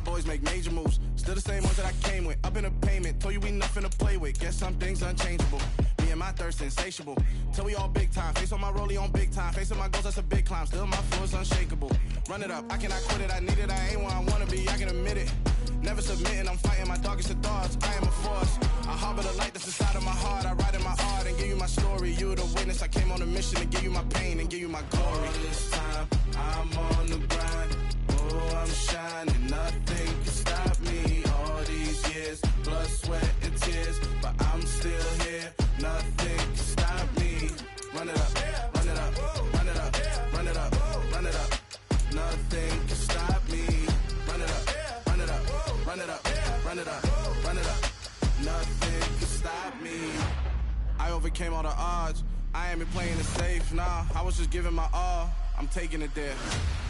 my boys make major moves. Still the same ones that I came with. Up in the payment, told you we nothing to play with. Guess some things unchangeable. Me and my thirst insatiable. Till we all big time. Face on my rollie on big time. Facing my goals, that's a big climb. Still my flow is unshakable. Run it up, I cannot quit it. I need it, I ain't where I wanna be, I can admit it. Never submitting, I'm fighting my darkest of thoughts. I am a force. I harbor the light that's inside of my heart. I write in my art and give you my story. You the witness, I came on a mission to give you my pain and give you my glory. All this time, I'm on the grind. Oh, I'm shining, nothing can stop me. All these years, blood, sweat, and tears, but I'm still here. Nothing can stop me. Run it up, run it up, run it up, run it up, run it up. Nothing can stop me. Run it up, run it up, run it up, run it up, run it up. Nothing can stop me. I overcame all the odds. I ain't been playing it safe, nah. I was just giving my all. I'm taking it there.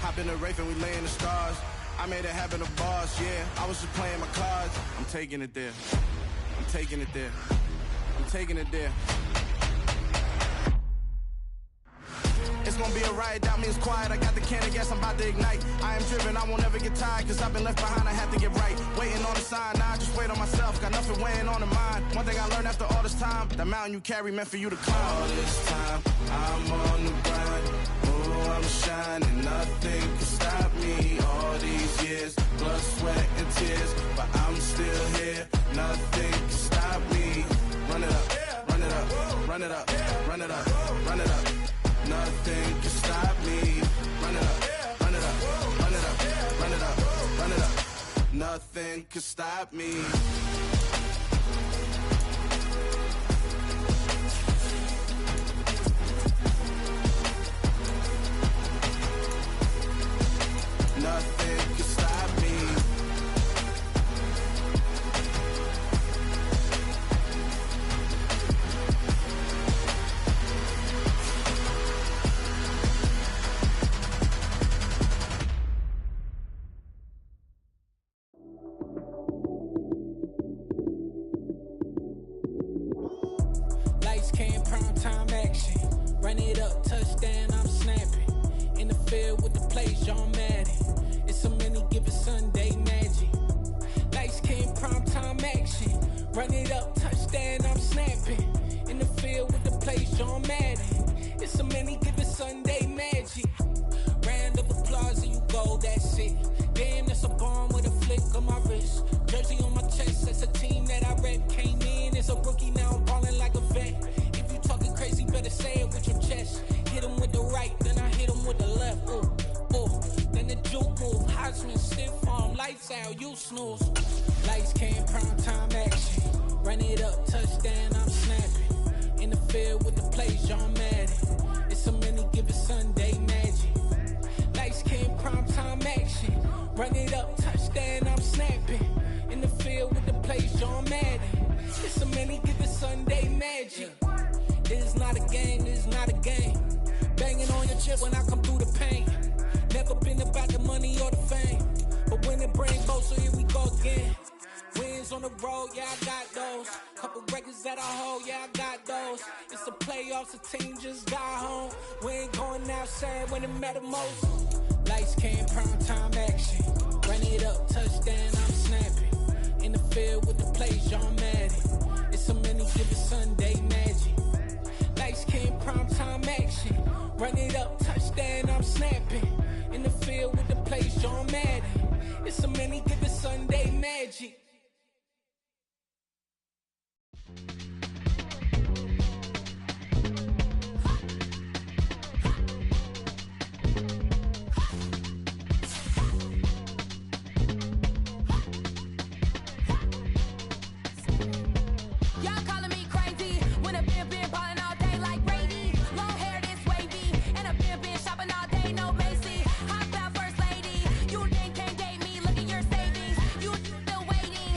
Hop in the Wraith and we lay in the stars. I made it happen, the boss, yeah. I was just playing my cards. I'm taking it there. I'm taking it there. I'm taking it there. It's gonna be a riot, doubt me it's quiet. I got the can of gas, I'm about to ignite. I am driven, I won't ever get tired, cause I've been left behind, I have to get right. Waiting on the sign, now I just wait on myself. Got nothing weighing on the mind. One thing I learned after all this time, the mountain you carry meant for you to climb. All this time, I'm on the grind. Oh, I'm shining, nothing can stop me. All these years, blood, sweat, and tears, but I'm still here. Nothing can stop me. Run it up, run it up, run it up, run it up, run it up. Nothing can stop me. Run it up, run it up, run it up, run it up, run it up. Nothing can stop me. Nothing can stop me. Lights came, prime time action. Run it up, touchdown, I'm snapping. In the field with the plays, John Madden. It's a many given Sunday magic. Lights came, prime time action. Run it up, touchdown, I'm snapping. In the field with the plays, John Madden. It's a many given Sunday magic. Round of applause and you go, that's it. Damn, that's a bomb with a flick on my wrist. Jersey on my chest, that's a team that I rep. Came in as a rookie, now I'm ballin' like a vet. If you talking crazy, better say it with your chest. Hit him with the right, then I hit him with the left. Ooh, ooh. Then the juke move, Heisman, stiff arm, lights out, you snooze. Lights came, prime time action. Run it up, touchdown, I'm snapping. In the field with the plays, John Madden. It's a many given Sunday magic. Lights came, prime time action. Run it up, touchdown, I'm snapping. In the field with the plays, John Madden. It's a many given Sunday magic. It is not a game, it is not a game. Banging on your chest when I come through the pain. Never been about the money or the fame, but when it brings both, so here we go again. Wins on the road, yeah, I got those. Couple records that I hold, yeah, I got those. It's the playoffs, the team just got home. We ain't going outside when it matter most. Lights came, prime time action. Run it up, touchdown, I'm snapping. In the field with the plays, John Madden. It's a many given Sunday magic. Lights came, prime time action. Run it up, touchdown, I'm snapping. In the field with the plays, John Madden. It's a many given Sunday magic. Y'all calling me crazy when a been ballin' all day like Brady. Long hair this wavy, and a been shopping all day, no Macy. Hot about first lady, you think can't date me? Look at your savings, you still waiting.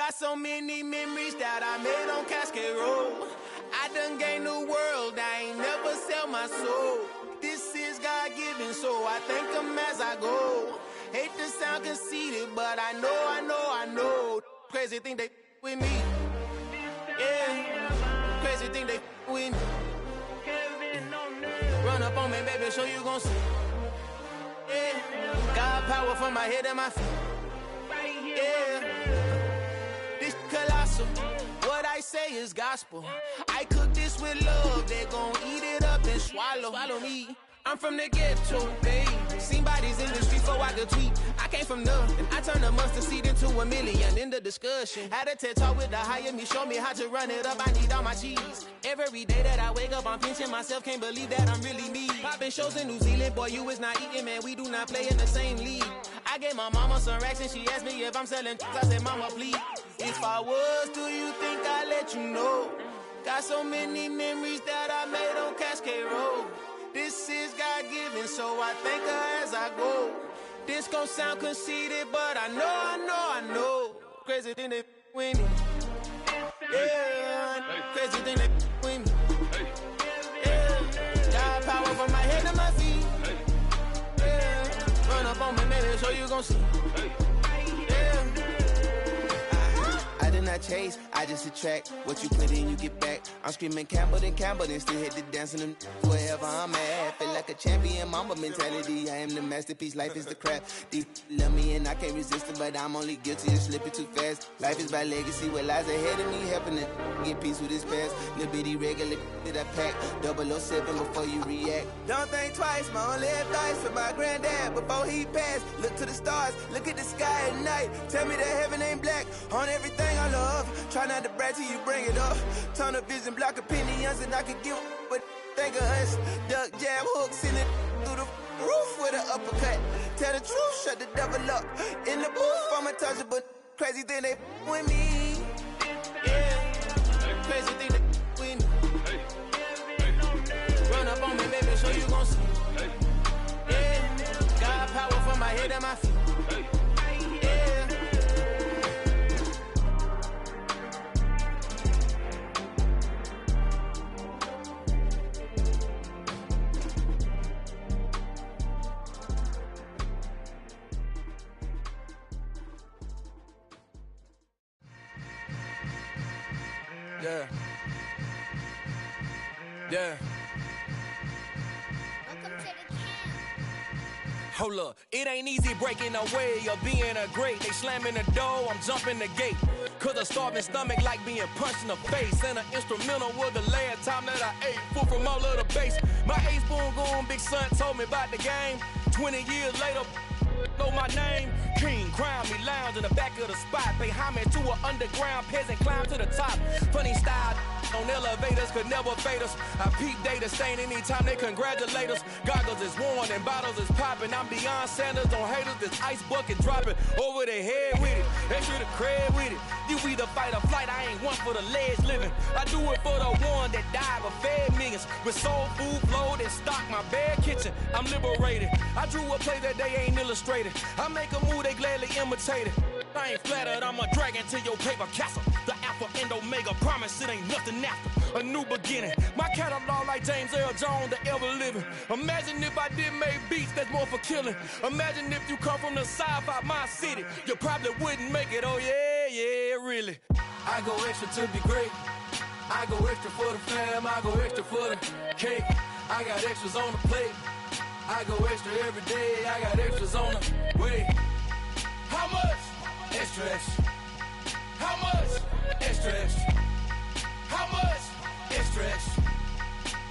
Got so many memories that I made on Cascade Road. I done gained the world, I ain't never sell my soul. This is God-given, so I thank him as I go. Hate to sound conceited, but I know. Crazy thing they with me. Yeah, crazy thing they with me. Run up on me, baby, so you gon' see. Yeah, God power from my head and my feet. Yeah, this colossal. What I say is gospel. I cook this with love, they gon' eat it up and swallow me. I'm from the ghetto, babe. Seen bodies in the street before I could tweet. I came from nothing. I turned a mustard seed into a million in the discussion. Had a TED talk with the higher me, show me how to run it up. I need all my cheese. Every day that I wake up, I'm pinching myself. Can't believe that I'm really me. Popping shows in New Zealand, boy, you is not eating, man. We do not play in the same league. I gave my mama some racks and she asked me if I'm selling. I said, mama, please. If I was, do you think I'd let you know? Got so many memories that I made on Cascade Road. This is God-given, so I thank her as I go. This gon' sound conceited, but I know. Crazy thing they with me. Yeah, crazy thing they with me. Yeah, God power from my head to my feet. Yeah, run up on me, baby, so you gon' see. Yeah. I did not chase, I just attract. What you put in, you get back. I'm screaming Campbell, then still hit the dancing them wherever I'm at. Feel like a champion, mamba mentality. I am the masterpiece, life is the crap. Deep love me and I can't resist it, but I'm only guilty of slipping too fast. Life is by legacy, what lies ahead of me, helping to get peace with this past. Little bitty regular that I pack, 007 before you react. Don't think twice, my only advice for my granddad before he passed. Look to the stars, look at the sky at night. Tell me that heaven ain't black on everything I love. Try not to brag till you bring it up. Tunnel vision, block opinions, and I could give but think of us. Duck, jab, hooks in it through the roof with an uppercut. Tell the truth, shut the devil up. In the booth, I'm untouchable. Crazy thing they with me. Yeah, crazy thing they with me. Run up on me, baby, so you gon' see. Yeah, God power from my head and my feet. Yeah. Hold up, it ain't easy breaking away or being a great. They slamming the door, I'm jumping the gate. Cause a starving stomach like being punched in the face. And an instrumental was the last time that I ate. Full from all of the bass. My ace boom going, big son told me about the game. 20 years later, know my name. King, crown me, lounge in the back of the spot. Pay homage to an underground peasant, climb to the top. Funny style on elevators could never fade us. I peep data stain anytime they congratulate us. Goggles is worn and bottles is popping. I'm beyond Sanders on haters, this ice bucket dropping over their head with it. Extra the cred with it. You either fight or flight, I ain't one for the ledge living. I do it for the one that died but fed millions. With soul food flowed and stocked my bare kitchen. I'm liberated. I drew a play that they ain't illustrated. I make a move, they gladly imitate it. I ain't flattered, I'm a dragon to your paper castle. The alpha and omega, promise it ain't nothing after. A new beginning. My catalog like James Earl Jones, the ever living. Imagine if I did make beats that's more for killing. Imagine if you come from the sci-fi, my city. You probably wouldn't make it, oh yeah, really. I go extra to be great. I go extra for the fam, I go extra for the cake. I got extras on the plate. I go extra every day, I got extras on the way. How much? Extra, extra. How much? Extra, extra. How much? Extra, extra.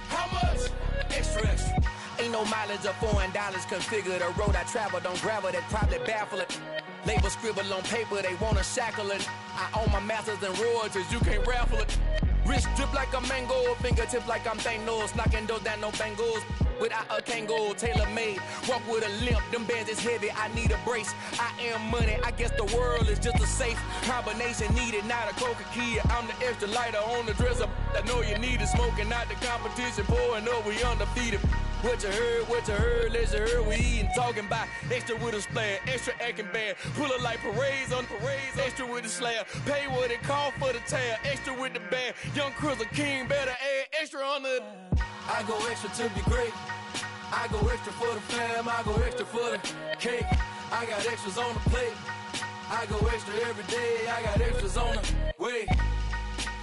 How much? Extra, extra. Ain't no mileage of $4 configure the road I travel. Don't gravel that probably baffle it. Label scribble on paper, they wanna shackle it. I own my masters and royalties, you can't raffle it. Wrist drip like a mango, fingertips like I'm Thanos, knocking those down no bangles. Without a Kango, tailor-made, walk with a limp, them bands is heavy, I need a brace. I am money, I guess the world is just a safe combination needed, not a coca key. I'm the extra lighter on the dresser, I know you need it, smoking out the competition, pouring up, we undefeated. What you heard, let you heard. We eatin', talking about extra with a splash, extra acting bad. Pull it like parades on parades, extra with the slab. Pay what it cost for the tab, extra with the bag. Young Cruiser King, better add extra on the. I go extra to be great. I go extra for the fam, I go extra for the cake. I got extras on the plate. I go extra every day, I got extras on the way.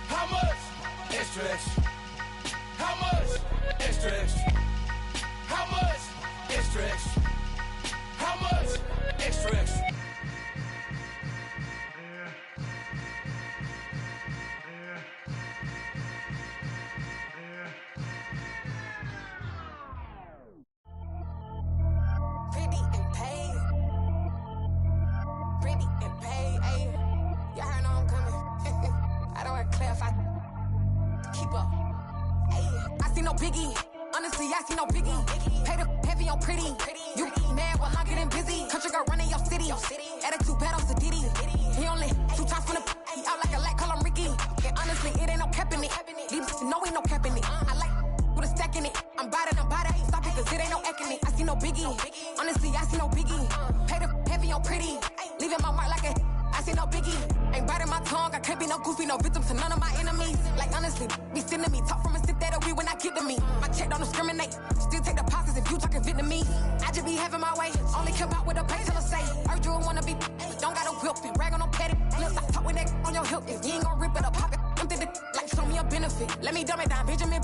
How much? Extra, extra. How much? Extra, extra. How much? Extra, extra. How much? Extra, extra. Pretty and paid. Pretty and paid, ayy. Y'all heard know I'm coming. I don't want to clarify. Keep up. Ayy. I see no biggie. Honestly, I see no biggie. Pay the heavy on pretty. You mad while I'm getting busy. Country girl running your city. Attitude bad on Diddy. He only 2 times from the he out like a light, call him Ricky. And honestly, it ain't no cap in it. These no ain't no cap in it. I like with a stack in it. I'm bad it. Stop it, cause it ain't no eck in it. I see no biggie. Honestly, I see no biggie. Pay the heavy on pretty. Leaving my mark like a I see no biggie. Ain't biting my tongue. I can't be no goofy, no victim to none of my enemies. Like honestly, be sending me talk from a sip that we when I get to me. My check don't discriminate. Still take deposits if you talking Vietnamese. I just be having my way. Only come out with a pay till I say. Heard you wanna be. Don't got no whip. Rag on no petty. Flips. I talk with that on your hip. If you ain't gon' rip it up, pop it. Empty the like show me a benefit. Let me dumb it down, Benjamin.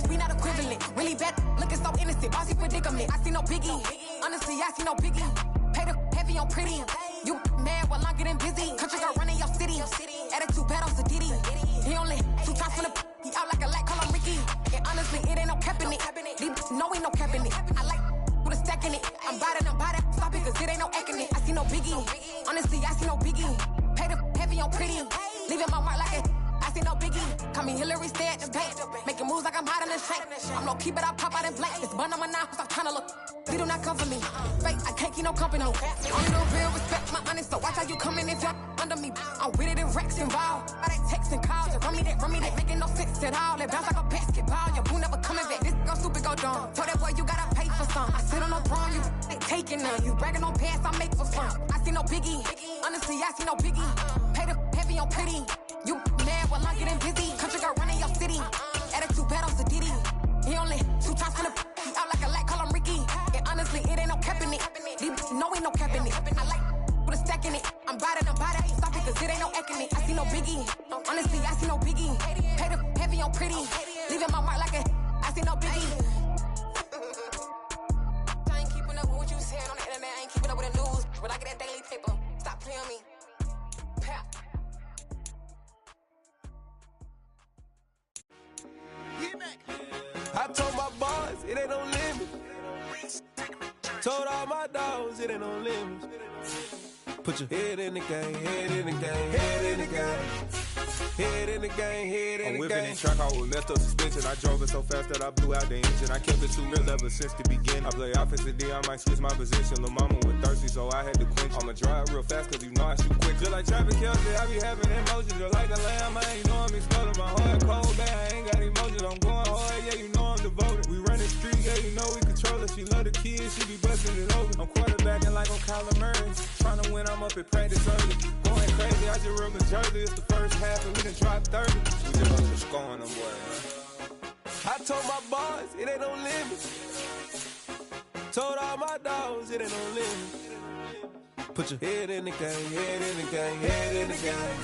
We not equivalent. Really bad. Looking so innocent. Bossy predicament. I see no biggie. Honestly, I see no biggie. Pay the heavy on pretty. You mad while I'm getting busy. Country girl running your city. Attitude bad on Diddy. He only 2 times from the he out like a light, call him Ricky. And honestly, it ain't no cap in it. These no ain't no cap in it. I like with a stack in it. I'm bad it. Stop it, cause it ain't no eck in it. I see no biggie. Honestly, I see no biggie. Pay the heavy on pretty. Leaving my mark like it. I see no biggie. Call me Hillary, stay at the bank. Making moves like I'm hot in the shank. I'm low key, but I pop out in blank. It's bun on my knife, I'm tryna look. They do not come for me. Fake, I can't keep no company. Only no real respect, my honest. So watch how you coming if you're under me. I'm with it and Rex involved. All that text and calls. Run me that, making no sense at all. They bounce like a basketball. Your boo never coming back. This go stupid, go dumb. Told that boy you gotta pay for some. I sit on no throne, you ain't taking none. You bragging on past, I make for fun. I see no biggie. Honestly, I see no biggie. Pay the heavy on pretty. You mad while I'm getting busy. Country girl running your city. Attitude bad on Diddy. He only 2 times from the he out like a light, call him Ricky. And honestly, it ain't no cap in it. These no ain't no cap in it. I like with a stack in it. I'm bad it. Stop it, cause it ain't no eck in it. I see no biggie. Honestly, I see no biggie. Pay the heavy on pretty. Leaving my mark like a I see no biggie. I ain't keeping up with what you saying on the internet. I ain't keeping up with the news. But I get that daily paper. Stop playing me. Pap. I told my boys, it ain't no limit. Told all my dogs, it ain't no limit. Put your head in the game, head in the game, head in the game. Head in the game, head in the game. I'm whipping and track out with messed up suspension. I drove it so fast that I blew out the engine. I kept it too real ever since the beginning. I play offensive D, I might switch my position. Lil' mama was thirsty, so I had to quench. I'ma drive real fast, cause you know I shoot quick. Just like traffic Kelsey, I be having emotions. Just like the lamb, I ain't know I'm exploding. My heart cold, man, I ain't got emotions. I'm going hard, yeah, you know I'm devoted. We run the street, yeah, you know we control it. She love the kids, she be busting it over. I'm quarterbacking like I'm Kyler Murray. Trying to win, I'm up at practice early. Going crazy, I just rub the jersey. It's the first half and we done dropped 30. We just up to scoring them, boy. I told my boys, it ain't no limit. Told all my dogs, it ain't no limit. Put your head in the game, head in the game, head in the game.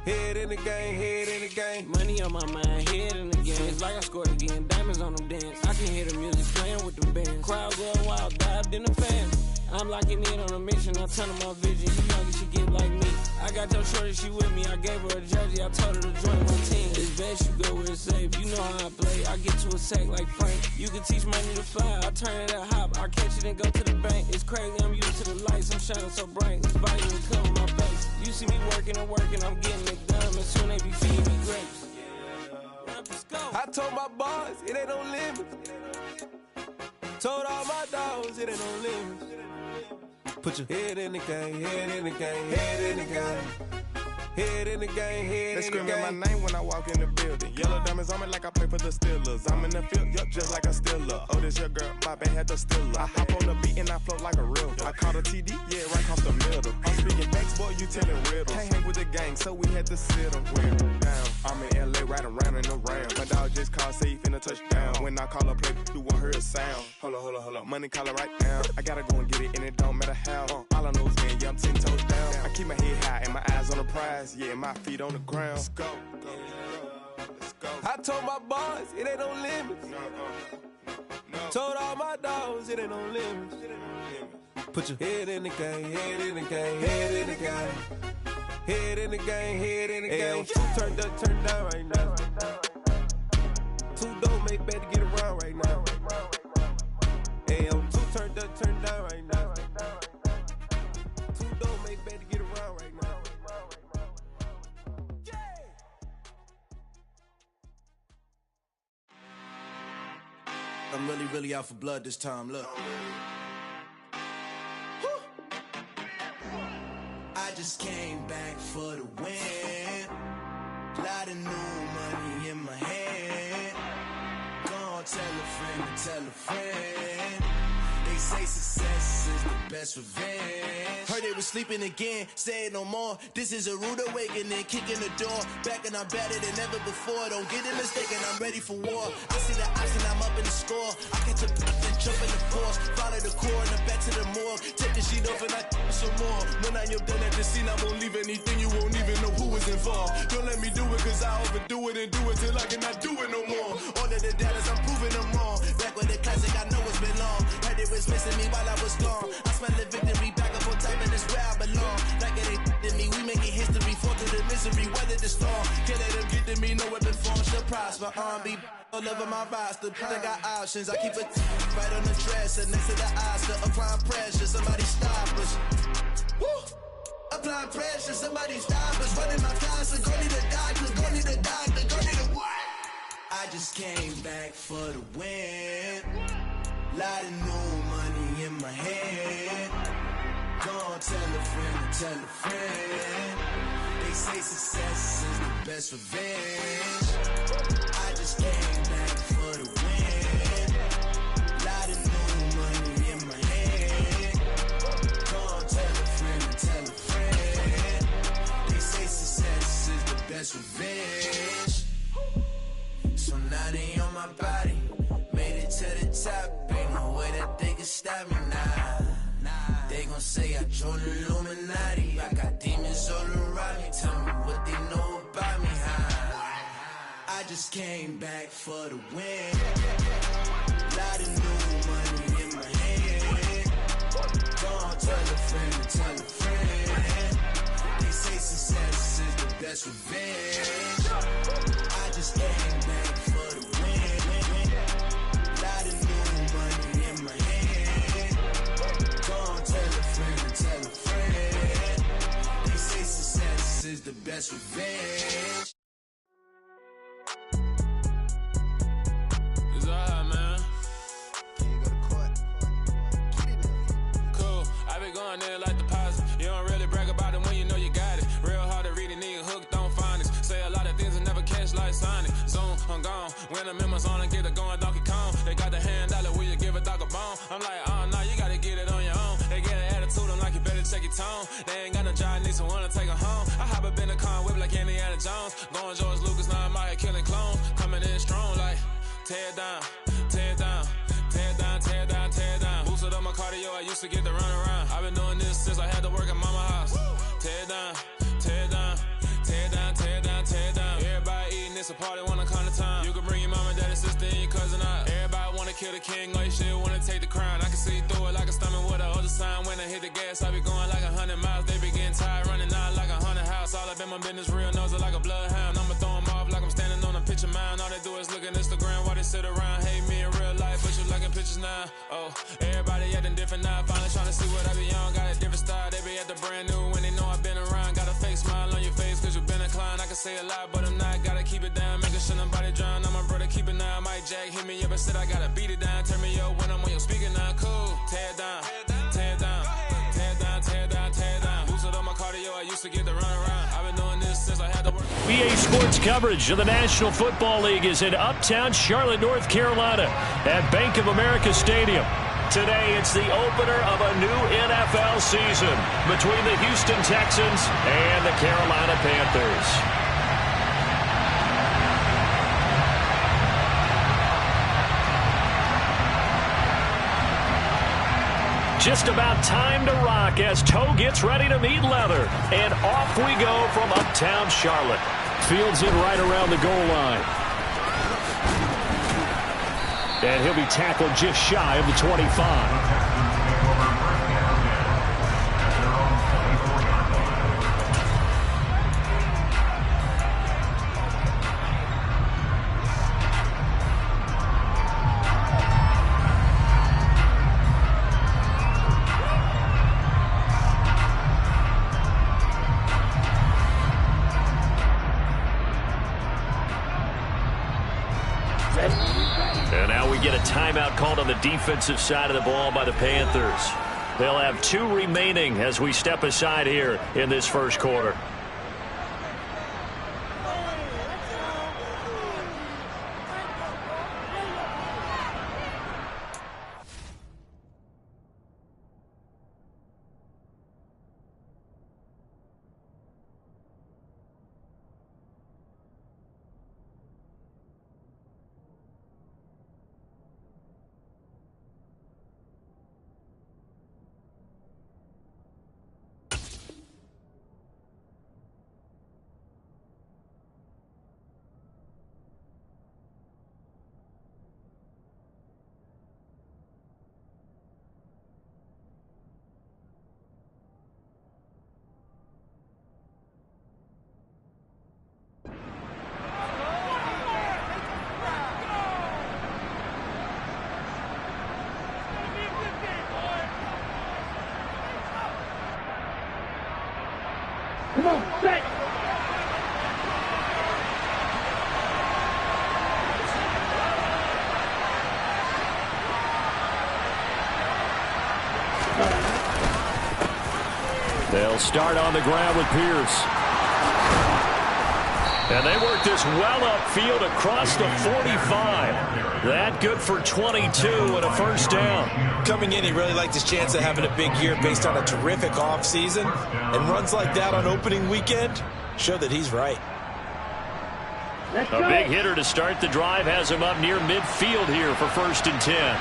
Head in the game, head in the game. Money on my mind, head in the game. It's like I scored again, diamonds on them dance. I can hear the music playing with them bands. Crowd going wild, dived in the fans. I'm locking in on a mission, I turn on my vision. You young, she get like me. I got your shorty, she with me. I gave her a jersey, I told her to join my team. It's best you go where it's safe. You know how I play. I get to a sack like Frank. You can teach money to fly. I turn it at hop. I catch it and go to the bank. It's crazy, I'm used to the lights. I'm shining so bright. This vitamin cover my face. You see me working and working, I'm getting it done. And soon they be feeding me grapes. I told my boys, it ain't no limit. Told all my dogs, it ain't no limit. Put your head in the game, head in the game, head in the game. Head in the game, head in the game. They screaming my name when I walk in the building. Yellow diamonds on me like I play for the Steelers. I'm in the field, yup, just like a Steeler. Oh, this your girl, my bad, had the Steeler. I hop on the beat and I float like a river. I caught a TD, yeah, right across the middle. I'm speaking facts, boy, you telling riddles. Can't hang with the gang, so we had to sit them down. I'm in LA, riding around and around. My dog just called, say he finna touch down. When I call a play, you won't hear a sound. Hold up, money calling right now. I gotta go and get it, and it don't matter how. All I know is man, yeah, I'm 10 toes down. I keep my head high and my eyes on the prize. Yeah, my feet on the ground. Let's go. Let's go. I told my boys, it ain't no limits. No. Told all my dogs, it ain't no limits. Put your head in the game, head in the game, head in the game. Head in the game, head in the game. Turn down right now. Two dope make better get around right now. Hey, I'm two turn down right now. Two dope make better get around right now. I'm really out for blood this time, look. I just came back for the win. Lot of new money in my hand. Gonna tell a friend. They say success is the best revenge. Heard they was sleeping again, say it no more. This is a rude awakening, kicking the door. Back and I'm better than ever before. Don't get it mistaken, I'm ready for war. I see the option, I'm up in the score. I catch a puck and jump in the force. Follow the core and the back to the morgue. Take the sheet off and I some more. When I am done at the scene, I won't leave anything. You won't even know who was involved. Don't let me do it, cause I overdo it and do it till I cannot do it no more. All of the dallas, I'm proving them wrong. Back with the classic, I know it's been long. Heard it was missing me while I was gone. I smell the victory back up on top, and it's where I belong. Like it ain't to me, we making history. Fall through the misery, weather the storm. Can't let them get to me, no weapon form should prosper. R&B all over my roster. I got options, I keep it right on the dresser. Next to the Oscar, applying pressure. Somebody stop us. Woo! Applying pressure, somebody stop us. Running my closet, go need a doctor, go need a doctor, go need a what? I just came back for the win. Lot of new money in my hand. Gonna tell a friend. They say success is the best revenge. I just came back for the win. Lot of new money in my hand. Gonna tell a friend. They say success is the best revenge. So now they on my body. Made it to the top, ain't no way that they can stop me now. They gon' say I joined the Illuminati. I got demons all around me. Tell me what they know about me, huh? I just came back for the win. Lot of new money in my hand. Gonna tell a friend. They say success is the best revenge. I just came back for the win. Lot of new money in my hand. Gonna tell a friend. They say success is the best revenge. It's alright, man. Can you go to court? Get it now. Cool. I been going there like deposit. You don't really brag about it when you know you got it. Real hard to read a nigga hooked on phonics. Say a lot of things and never catch like Sonic. Zoom, I'm gone. When I'm in my zone, I get it going Donkey Kong. They got the hand dollar, will you give a dog a bone? I'm like, oh no, you gotta get it on your own. They get an attitude, I'm like, you better check your tone. They ain't got no job, need someone to take her home. I hop up in the car, whip like Indiana Jones. Going George Lucas, now I'm out here killing clones. Coming in strong like, tear down, tear down, tear down, tear down, tear down. Boosted up my cardio, I used to get the run around. I've been doing this since I had to work at mama house. Tear down, tear down, tear down, tear down, tear down. Everybody eating, it's a party when I come to time. You can bring your mama, daddy, sister, and your cousin out. Everybody wanna kill the king, or you shit wanna take the crown. I can see through it like a stomach with a other sign. When I hit the gas, I be going like 100 miles. They be getting tired, running out like 100 house. All up in my business, real nose like a bloodhound. I'ma throw 'em off like I'm standing on a picture mound. All they do is look at Instagram while they sit around. Hate me in real life, but you liking pictures now. Oh, everybody acting different now. Finally trying to see what I be on. Got a different style, they be at the brand new when they know I've been around. Got a fake smile on your face cause you been inclined. I can say a lot, but I'm not. Gotta keep it down, making sure nobody drown. I'm my brother, keep it now. Mike Jack hit me up and said I gotta beat it down. Turn me up when I'm on your speaker now. Cool, tear down, tear down, tear down, tear down, tear down. Boosted up my cardio, I used to get the run around. I've been doing this EA Sports coverage of the National Football League is in uptown Charlotte, North Carolina at Bank of America Stadium. Today, it's the opener of a new NFL season between the Houston Texans and the Carolina Panthers. Just about time to rock as toe gets ready to meet leather. And off we go from uptown Charlotte. Fields it right around the goal line. And he'll be tackled just shy of the 25. And now we get a timeout called on the defensive side of the ball by the Panthers. They'll have 2 remaining as we step aside here in this first quarter. Come on, set. They'll start on the ground with Pierce. And they work this well upfield across the 45. That good for 22 and a first down. Coming in, he really liked his chance of having a big year based on a terrific offseason. And runs like that on opening weekend show that he's right. A big hitter to start the drive has him up near midfield here for 1st and 10.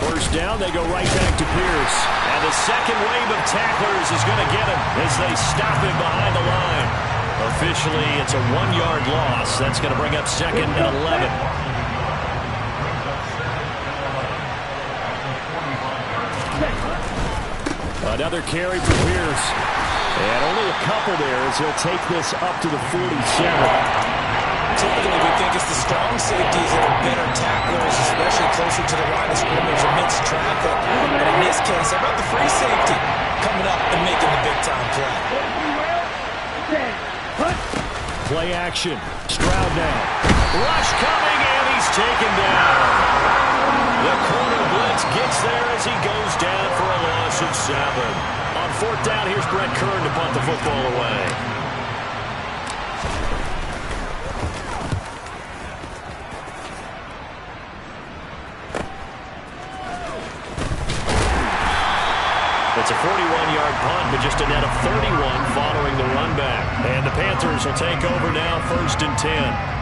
First down, they go right back to Pierce. And the second wave of tacklers is going to get him as they stop him behind the line. Officially, it's a 1-yard loss. That's going to bring up 2nd and 11. Another carry for Pierce. And only a couple there as he'll take this up to the 47. Typically, we think it's the strong safeties that are better tacklers, especially closer to the line of scrimmage amidst traffic. And in this case, how about the free safety coming up and making the big-time play? Play action. Stroud now. Rush coming, and he's taken down. The corner blitz gets there as he goes down for a loss of 7. On 4th down, here's Brett Kern to punt the football away. It's a 41-yard punt, but just a net of 31 following the run back. And the Panthers will take over now, 1st and 10.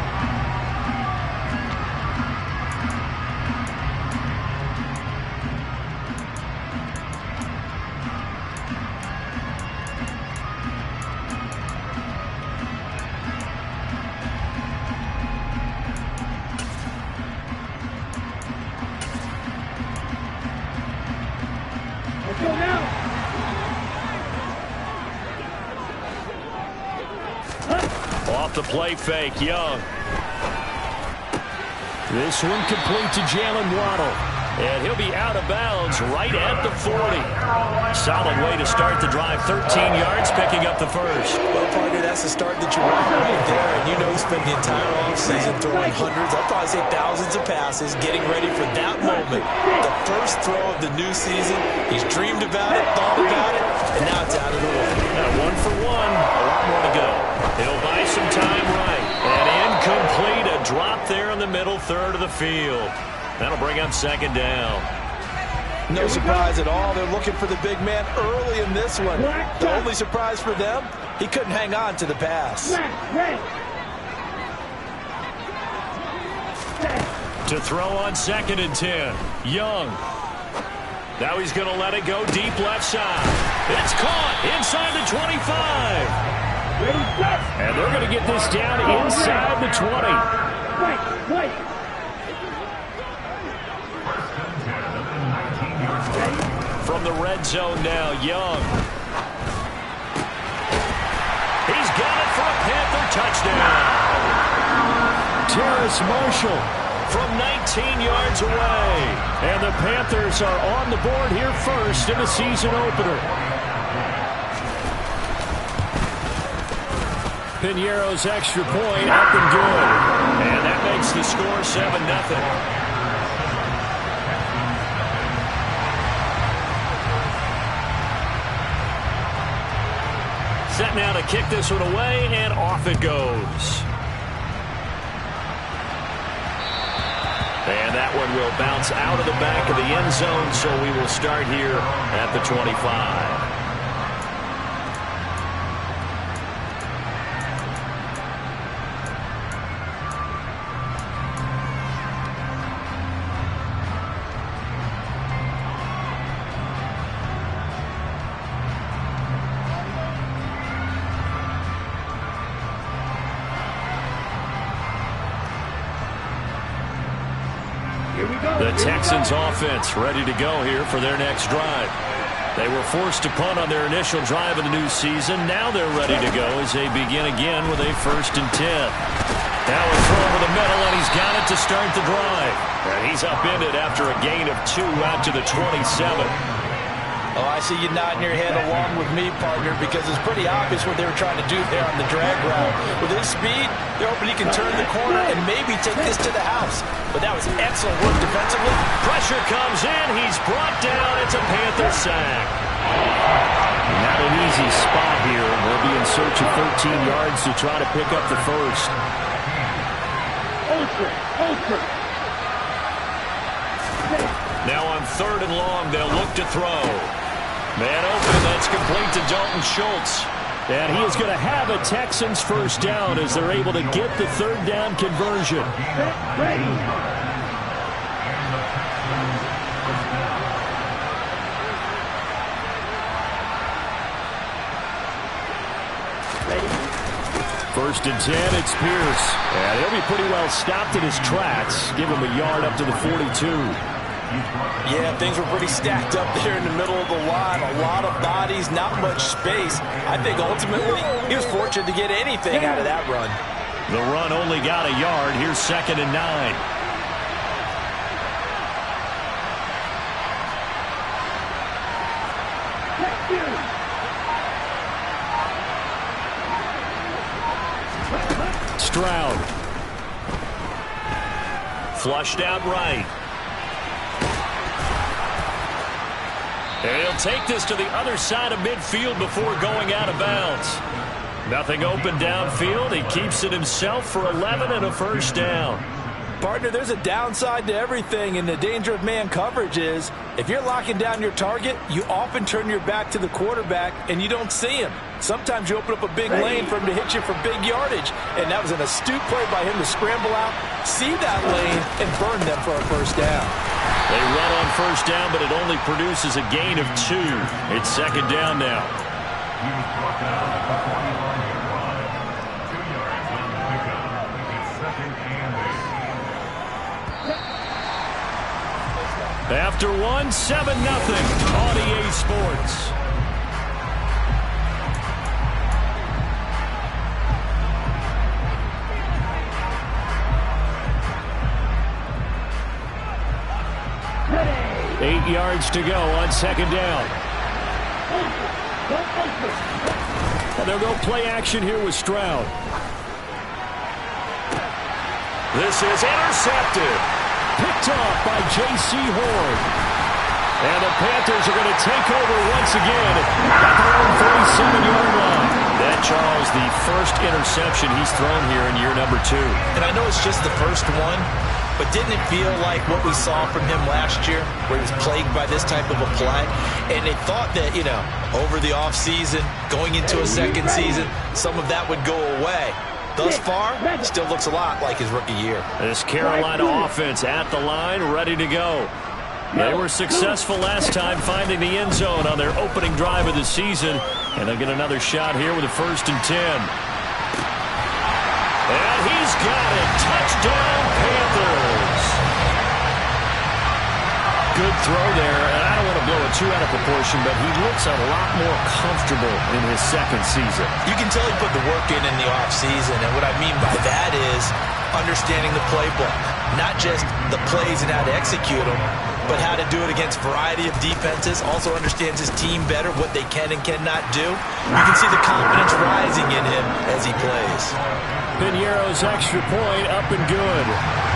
Off the play fake, Young. This one complete to Jalen Waddle. And he'll be out of bounds right at the 40. Solid way to start the drive. 13 yards, picking up the first. Well, partner, that's the start that you want right there. And you know he spent the entire offseason throwing hundreds, I'd probably say thousands of passes, getting ready for that moment. The first throw of the new season. He's dreamed about it, thought about it, and now it's out of the way. Now 1 for 1. A lot more to some time right. And incomplete, a drop there in the middle third of the field. That'll bring up second down. No surprise at all. They're looking for the big man early in this one. The only surprise for them, he couldn't hang on to the pass. To throw on 2nd and 10. Young. Now he's going to let it go deep left side. It's caught inside the 25. And they're going to get this down inside the 20. From the red zone now, Young. He's got it for a Panther touchdown. Terrace Marshall from 19 yards away. And the Panthers are on the board here first in the season opener. Piñeiro's extra point up and good. And that makes the score 7-0. Set now to kick this one away, and off it goes. And that one will bounce out of the back of the end zone, so we will start here at the 25. The Texans offense ready to go here for their next drive. They were forced to punt on their initial drive of the new season. Now they're ready to go as they begin again with a 1st and 10. Now a throw over the middle, and he's got it to start the drive. And he's upended after a gain of 2 out to the 27. Oh, I see you nodding your head along with me, partner, because it's pretty obvious what they were trying to do there on the drag route. With his speed, they're hoping he can turn the corner and maybe take this to the house. But that was excellent work defensively. Pressure comes in. He's brought down. It's a Panther sack. Not an easy spot here. We'll be in search of 13 yards to try to pick up the first. Now on 3rd and long, they'll look to throw. Man open, that's complete to Dalton Schultz. And he is going to have a Texans first down as they're able to get the 3rd down conversion. First and 10, it's Pierce. And he'll be pretty well stopped in his tracks. Give him a yard up to the 42. Yeah, things were pretty stacked up there in the middle of the line. A lot of bodies, not much space. I think ultimately he was fortunate to get anything out of that run. The run only got a yard. Here's 2nd and 9. Stroud. Flushed out right. And he'll take this to the other side of midfield before going out of bounds. Nothing open downfield. He keeps it himself for 11 and a first down. Partner, there's a downside to everything, and the danger of man coverage is if you're locking down your target, you often turn your back to the quarterback and you don't see him. Sometimes you open up a big lane for him to hit you for big yardage, and that was an astute play by him to scramble out, see that lane, and burn them for a first down. They run on first down, but it only produces a gain of 2. It's 2nd down now. After 1, 7-0 on EA Sports. Eight yards to go on 2nd down. And they'll go play action here with Stroud. This is intercepted. Picked off by J.C. Horn. And the Panthers are going to take over once again at their own 37-yard line. That, Charles, the first interception he's thrown here in year number 2. And I know it's just the first one, but didn't it feel like what we saw from him last year, where he was plagued by this type of a play? And they thought that, you know, over the offseason, going into a second season, some of that would go away. Thus far, still looks a lot like his rookie year. This Carolina offense at the line, ready to go. They were successful last time finding the end zone on their opening drive of the season. And they'll get another shot here with a 1st and 10. And he's got it. Touchdown, Panthers. Good throw there. And I don't want to blow it too out of proportion, but he looks a lot more comfortable in his second season. You can tell he put the work in the offseason. And what I mean by that is understanding the playbook. Not just the plays and how to execute them, but how to do it against a variety of defenses. Also understands his team better, what they can and cannot do. You can see the confidence rising in him as he plays. Piñeiro's extra point up and good.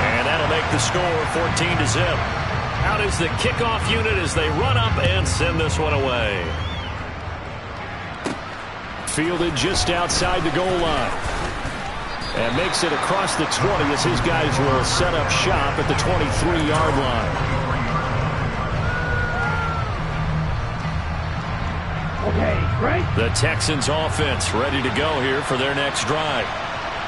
And that'll make the score 14-0. Out is the kickoff unit as they run up and send this one away. Fielded just outside the goal line. And makes it across the 20 as his guys will set up shop at the 23-yard line. Okay, great. The Texans offense ready to go here for their next drive.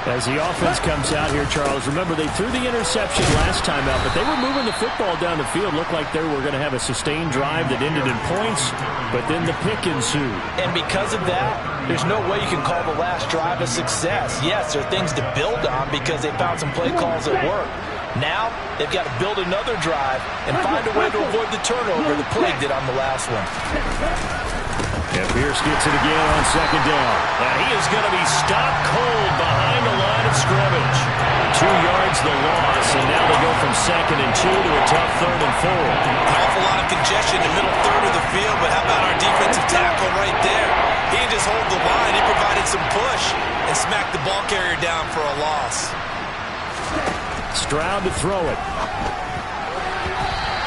As the offense comes out here, Charles, remember they threw the interception last time out, but they were moving the football down the field. Looked like they were going to have a sustained drive that ended in points, but then the pick ensued. And because of that, there's no way you can call the last drive a success. Yes, there are things to build on because they found some play calls that work. Now, they've got to build another drive and find a way to avoid the turnover that plagued it on the last one. And Pierce gets it again on 2nd down. And he is going to be stopped cold behind the line of scrimmage. 2 yards the loss, and now they go from 2nd and 2 to a tough 3rd and 4. An awful lot of congestion in the middle third of the field, but how about our defensive tackle right there? He didn't just hold the line, he provided some push and smacked the ball carrier down for a loss. Stroud to throw it.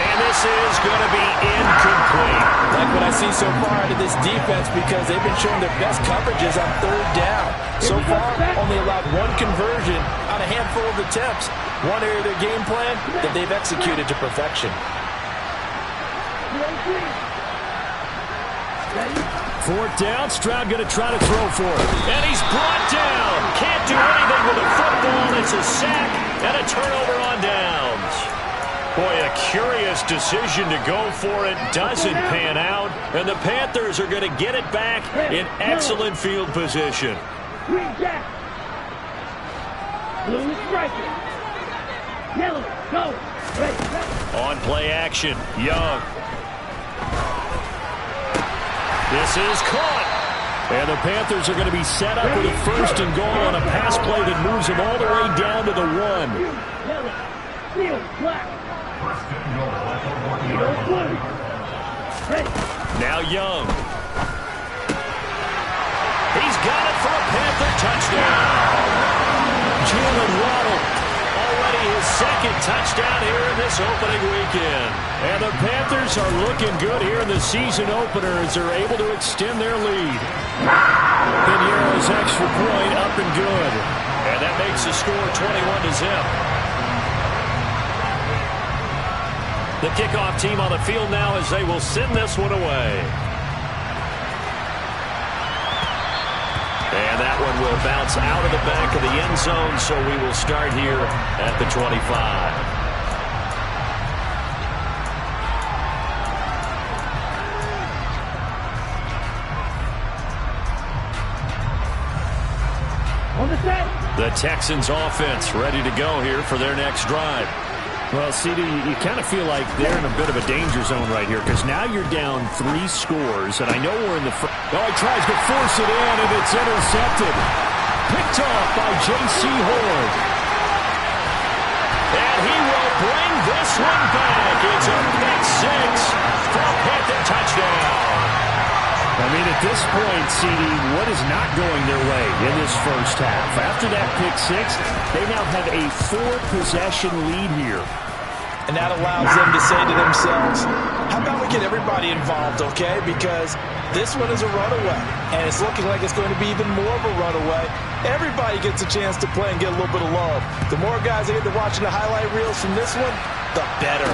And this is going to be incomplete. Like what I see so far out of this defense because they've been showing their best coverages on 3rd down. So far, only allowed 1 conversion on a handful of attempts. One area of their game plan that they've executed to perfection. 4th down, Stroud going to try to throw for it. And he's brought down. Can't do anything with a football. It's a sack and a turnover on downs. Boy, a curious decision to go for it. Doesn't pan out. And the Panthers are going to get it back in excellent field position. Green jack. Blue striker. Yellow, go. Red. On play action, Young. This is caught. And the Panthers are going to be set up with a 1st and goal on a pass play that moves them all the way down to the 1. Yellow, steel, black. Now Young. He's got it for a Panther touchdown. Jalen Waddle, already his 2nd touchdown here in this opening weekend. And the Panthers are looking good here in the season opener as they're able to extend their lead. Piñeiro's extra point up and good. And that makes the score 21-0. The kickoff team on the field now as they will send this one away. And that one will bounce out of the back of the end zone, so we will start here at the 25. On the set. The Texans offense ready to go here for their next drive. Well, CD, you kind of feel like they're in a bit of a danger zone right here because now you're down 3 scores, and I know we're in the front. Oh, he tries to force it in, and it's intercepted. Picked off by J.C. Horn. And he will bring this one back. It's a pick 6 for a Panther touchdown. I mean, at this point, CD, what is not going their way in this first half? After that pick 6, they now have a 4-possession lead here. And that allows them to say to themselves, How about we get everybody involved, okay? Because this one is a runaway, and it's looking like it's going to be even more of a runaway. Everybody gets a chance to play and get a little bit of love. The more guys that get to watching the highlight reels from this one, the better.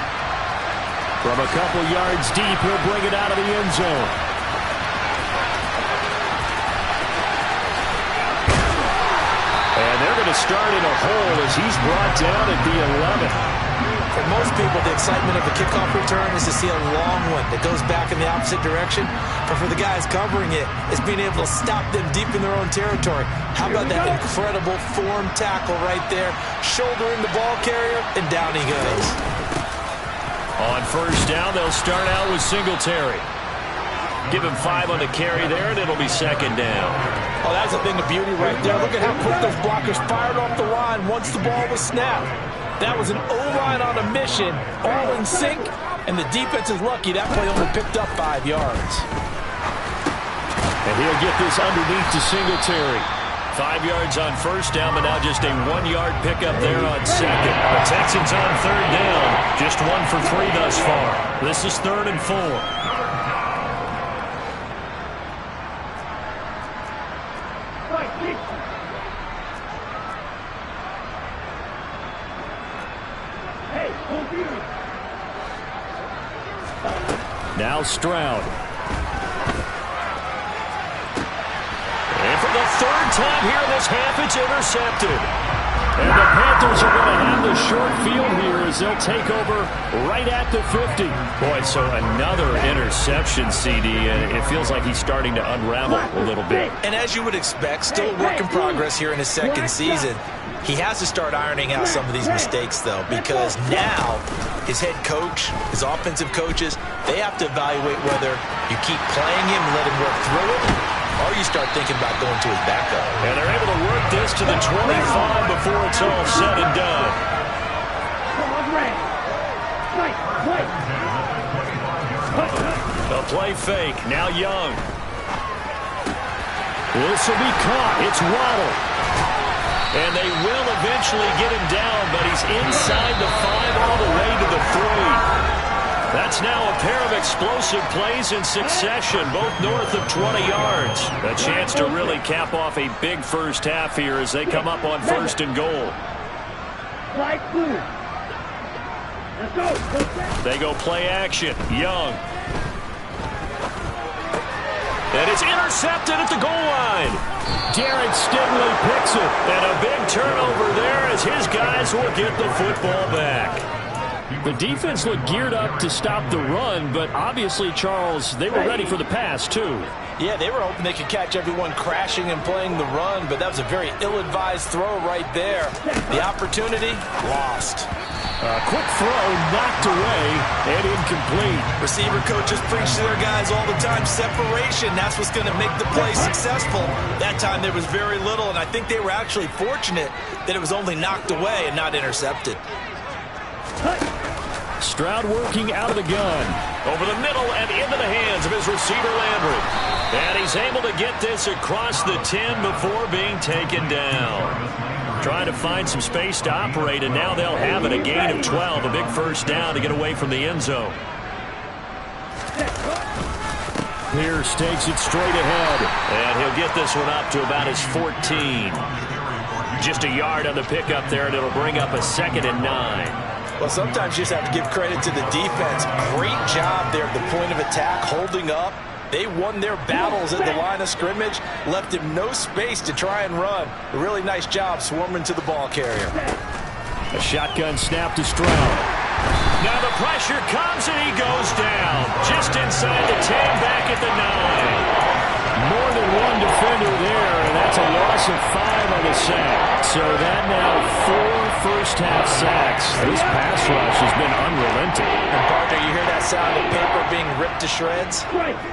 From a couple yards deep, he'll bring it out of the end zone. And they're going to start in a hole as he's brought down at the 11. For most people, the excitement of a kickoff return is to see a long one that goes back in the opposite direction. But for the guys covering it, it's being able to stop them deep in their own territory. How about that incredible form tackle right there? Shouldering the ball carrier, and down he goes. On first down, they'll start out with Singletary. Give him 5 on the carry there, and it'll be second down. Oh, that's a thing of beauty right there. Look at how quick those blockers fired off the line once the ball was snapped. That was an O-line on a mission, all in sync, and the defense is lucky that play only picked up 5 yards. And he'll get this underneath to Singletary. 5 yards on first down, but now just a 1-yard pickup there on second. The Texans on third down, just 1 for 3 thus far. This is 3rd and 4. Now Stroud. And for the 3rd time here in this half, it's intercepted. And the Panthers are going to have the short field here as they'll take over right at the 50. Boy, so another interception, CD, and it feels like he's starting to unravel a little bit. And as you would expect, still a work in progress here in his second season. He has to start ironing out some of these mistakes, though, because now his head coach, his offensive coaches, they have to evaluate whether you keep playing him and let him work through it, or you start thinking about going to his backup. And they're able to work this to the 25 before it's all said and done. The play fake, now Young. This will be caught. It's Waddle. And they will eventually get him down, but he's inside the 5 all the way to the 3. That's now a pair of explosive plays in succession, both north of 20 yards. A chance to really cap off a big first half here as they come up on 1st and goal. They go play action. Young. And it's intercepted at the goal line. Derek Stingley picks it. And a big turnover there as his guys will get the football back. The defense looked geared up to stop the run, but obviously, Charles, they were ready for the pass, too. Yeah, they were hoping they could catch everyone crashing and playing the run, but that was a very ill-advised throw right there. The opportunity, lost. A quick throw, knocked away, and incomplete. Receiver coaches preach to their guys all the time. Separation, that's what's going to make the play successful. That time there was very little, and I think they were actually fortunate that it was only knocked away and not intercepted. Stroud working out of the gun. Over the middle and into the hands of his receiver, Landry. And he's able to get this across the 10 before being taken down. Trying to find some space to operate, and now they'll have it. A gain of 12, a big first down to get away from the end zone. Pierce takes it straight ahead. And he'll get this one up to about his 14. Just a yard on the pickup there, and it'll bring up a 2nd and 9. Well, sometimes you just have to give credit to the defense. Great job there at the point of attack, holding up. They won their battles at the line of scrimmage, left him no space to try and run. A really nice job swarming to the ball carrier. A shotgun snap to Stroud. Now the pressure comes and he goes down. Just inside the 10, back at the 9. More than one defender there, and that's a loss of 5 on the sack. So that now 4 first-half sacks. This pass rush has been unrelenting. And partner, you hear that sound of paper being ripped to shreds?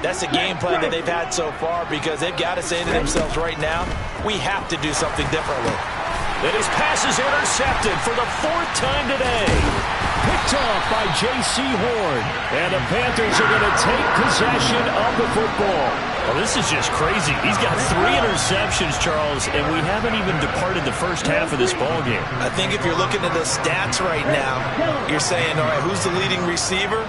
That's the game plan that they've had so far, because they've got to say to themselves right now, we have to do something differently. And his pass is intercepted for the 4th time today. Picked off by J.C. Horn. And the Panthers are going to take possession of the football. Well, this is just crazy. He's got 3 interceptions, Charles, and we haven't even departed the first half of this ballgame. I think if you're looking at the stats right now, you're saying, all right, who's the leading receiver?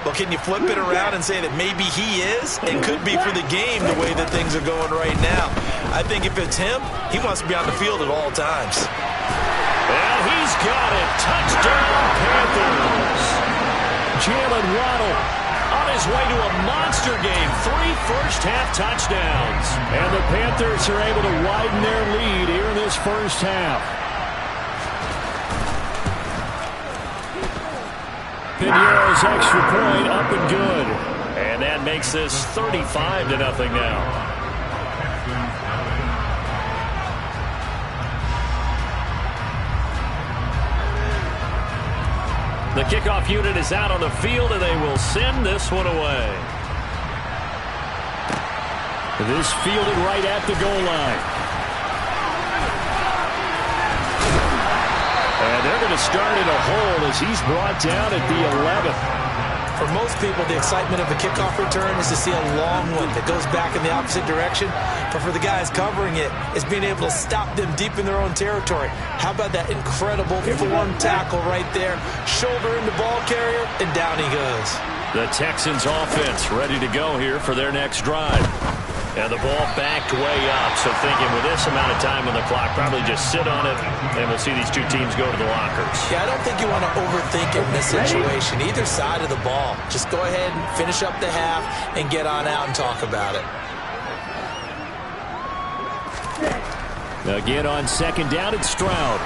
Well, can you flip it around and say that maybe he is and could be for the game the way that things are going right now? I think if it's him, he wants to be on the field at all times. And he's got it. Touchdown, Panthers. Jalen Waddle on his way to a monster game. 3 first-half touchdowns. And the Panthers are able to widen their lead here in this first half. Pinero's extra point up and good. And that makes this 35-0 now. The kickoff unit is out on the field, and they will send this one away. This fielded right at the goal line. And they're going to start in a hole as he's brought down at the 11th. For most people, the excitement of a kickoff return is to see a long one that goes back in the opposite direction. But for the guys covering it, it's being able to stop them deep in their own territory. How about that incredible form tackle right there? Shoulder in the ball carrier, and down he goes. The Texans offense ready to go here for their next drive. And the ball backed way up, so thinking with this amount of time on the clock, probably just sit on it, and we'll see these two teams go to the lockers. Yeah, I don't think you want to overthink it in this situation. Either side of the ball. Just go ahead and finish up the half and get on out and talk about it. Again on second down, it's Stroud.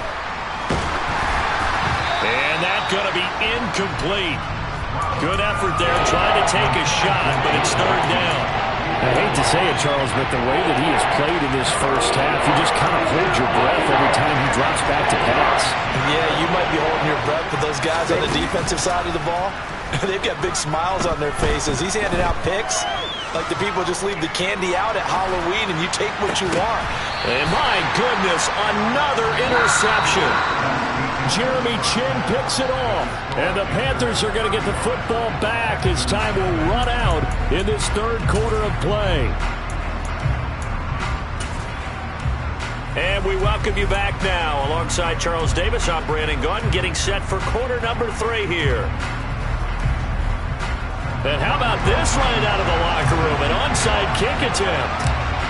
And that's going to be incomplete. Good effort there, trying to take a shot, but it's third down. I hate to say it, Charles, but the way that he has played in this first half, you just kind of hold your breath every time he drops back to pass. Yeah, you might be holding your breath, but those guys on the defensive side of the ball, they've got big smiles on their faces. He's handing out picks like the people just leave the candy out at Halloween and you take what you want. And my goodness, another interception. Jeremy Chin picks it off. And the Panthers are going to get the football back as time will run out in this third quarter of play. And we welcome you back now. Alongside Charles Davis, I'm Brandon Gaudin, getting set for quarter number 3 here. And how about this line out of the locker room? An onside kick attempt.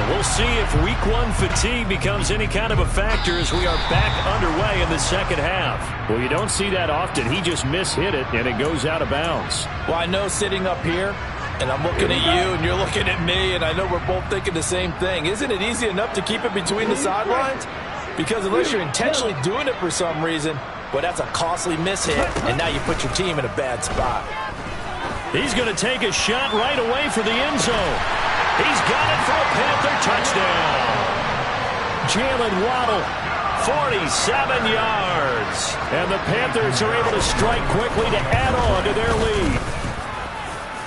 We'll see if week 1 fatigue becomes any kind of a factor as we are back underway in the second half. Well, you don't see that often. He just mishit it, and it goes out of bounds. Well, I know sitting up here, and I'm looking at you, and you're looking at me, and I know we're both thinking the same thing. Isn't it easy enough to keep it between the sidelines? Because unless you're intentionally doing it for some reason, well, that's a costly mishit, and now you put your team in a bad spot. He's going to take a shot right away for the end zone. He's got it for a Panther touchdown. Jalen Waddle, 47 yards. And the Panthers are able to strike quickly to add on to their lead.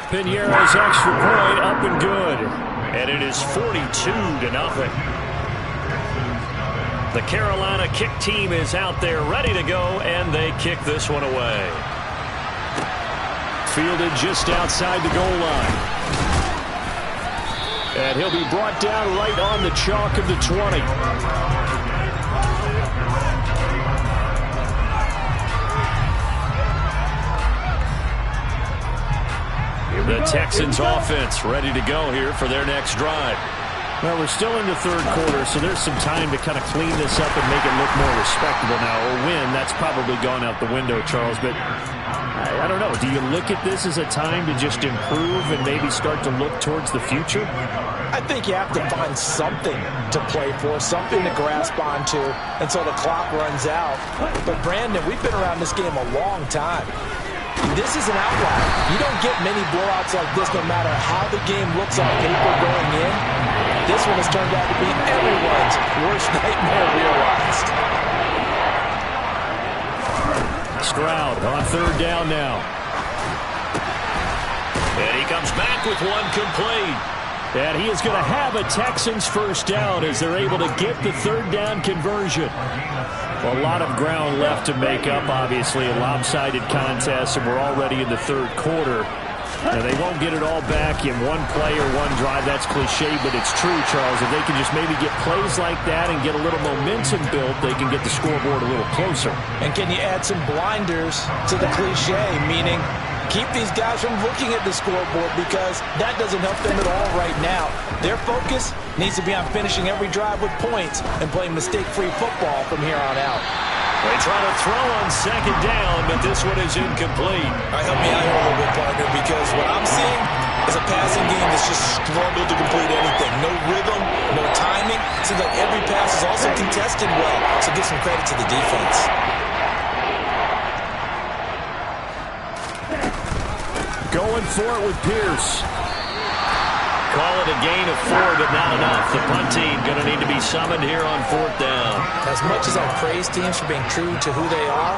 Pinero's extra point up and good. And it is 42-0. The Carolina kick team is out there ready to go, and they kick this one away. Fielded just outside the goal line. And he'll be brought down right on the chalk of the 20. The Texans offense ready to go here for their next drive. Well, we're still in the third quarter, so there's some time to kind of clean this up and make it look more respectable now. A win, that's probably gone out the window, Charles, but I don't know. Do you look at this as a time to just improve and maybe start to look towards the future? I think you have to find something to play for, something to grasp onto until the clock runs out. But, Brandon, we've been around this game a long time. This is an outlier. You don't get many blowouts like this no matter how the game looks on paper going in. This one has turned out to be everyone's worst nightmare realized. Stroud on third down now. And he comes back with one complete. And he is going to have a Texans first down as they're able to get the third down conversion. A lot of ground left to make up, obviously, a lopsided contest, and we're already in the third quarter. And they won't get it all back in one play or one drive. That's cliche, but it's true, Charles. If they can just maybe get plays like that and get a little momentum built, they can get the scoreboard a little closer. And can you add some blinders to the cliche, meaning keep these guys from looking at the scoreboard because that doesn't help them at all right now. Their focus needs to be on finishing every drive with points and playing mistake-free football from here on out. They try to throw on second down, but this one is incomplete. All right, help me out here a little bit, partner, because what I'm seeing is a passing game that's just struggled to complete anything. No rhythm, no timing. Seems like every pass is also contested well, so give some credit to the defense. Going for it with Pierce. Call it a gain of 4, but not enough. The punt team going to need to be summoned here on 4th down. As much as I praise teams for being true to who they are,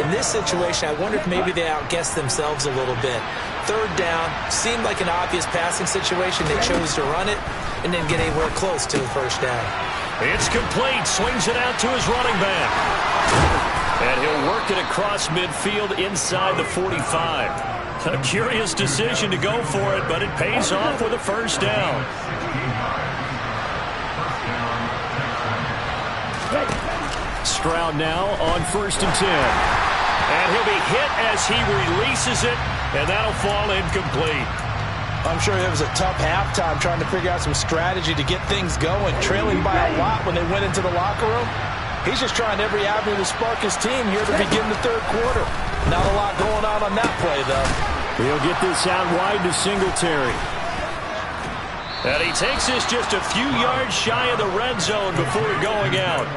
in this situation, I wonder if maybe they outguessed themselves a little bit. 3rd down seemed like an obvious passing situation. They chose to run it and didn't get anywhere close to the 1st down. It's complete. Swings it out to his running back. And he'll work it across midfield inside the 45. A curious decision to go for it, but it pays off with a 1st down. Stroud now on 1st and 10. And he'll be hit as he releases it, and that'll fall incomplete. I'm sure it was a tough halftime trying to figure out some strategy to get things going. Trailing by a lot when they went into the locker room. He's just trying every avenue to spark his team here to begin the 3rd quarter. Not a lot going on that play, though. He'll get this out wide to Singletary. And he takes this just a few yards shy of the red zone before going out.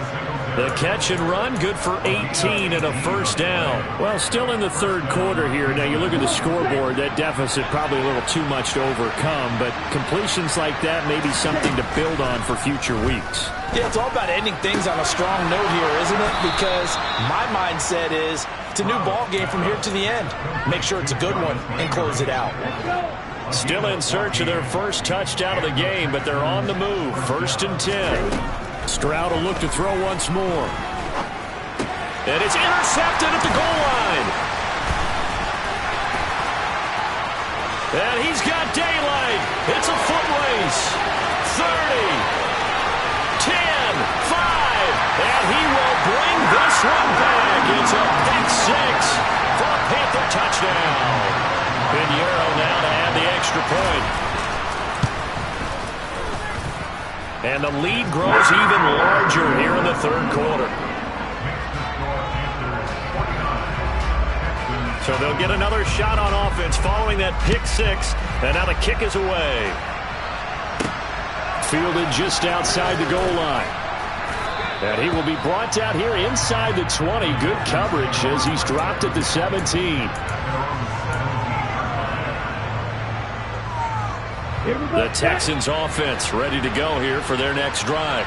The catch and run, good for 18 and a 1st down. Well, still in the 3rd quarter here. Now, you look at the scoreboard, that deficit probably a little too much to overcome, but completions like that may be something to build on for future weeks. Yeah, it's all about ending things on a strong note here, isn't it? Because my mindset is it's a new ball game from here to the end. Make sure it's a good one and close it out. Still in search of their first touchdown of the game, but they're on the move. 1st and 10. Stroud will look to throw once more. And it's intercepted at the goal line. And he's got daylight. It's a foot race. 30. 10, 5, and he will bring this one back. It's a pick 6 for a Panther touchdown. Pinheiro now to add the extra point. And the lead grows even larger here in the 3rd quarter. So they'll get another shot on offense following that pick 6, and now the kick is away. Fielded just outside the goal line. And he will be brought down here inside the 20. Good coverage as he's dropped at the 17. The Texans offense ready to go here for their next drive.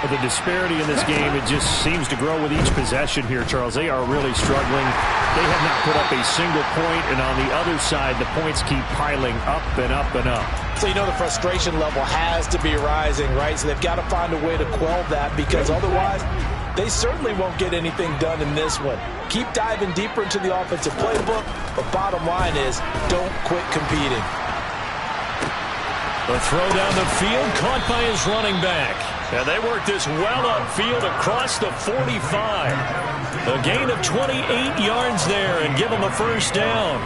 The disparity in this game, it just seems to grow with each possession here, Charles. They are really struggling. They have not put up a single point, and on the other side, the points keep piling up and up and up. So you know the frustration level has to be rising, right? So they've got to find a way to quell that because otherwise they certainly won't get anything done in this one. Keep diving deeper into the offensive playbook, but bottom line is don't quit competing. The throw down the field caught by his running back. And they work this well upfield across the 45. A gain of 28 yards there and give him a 1st down.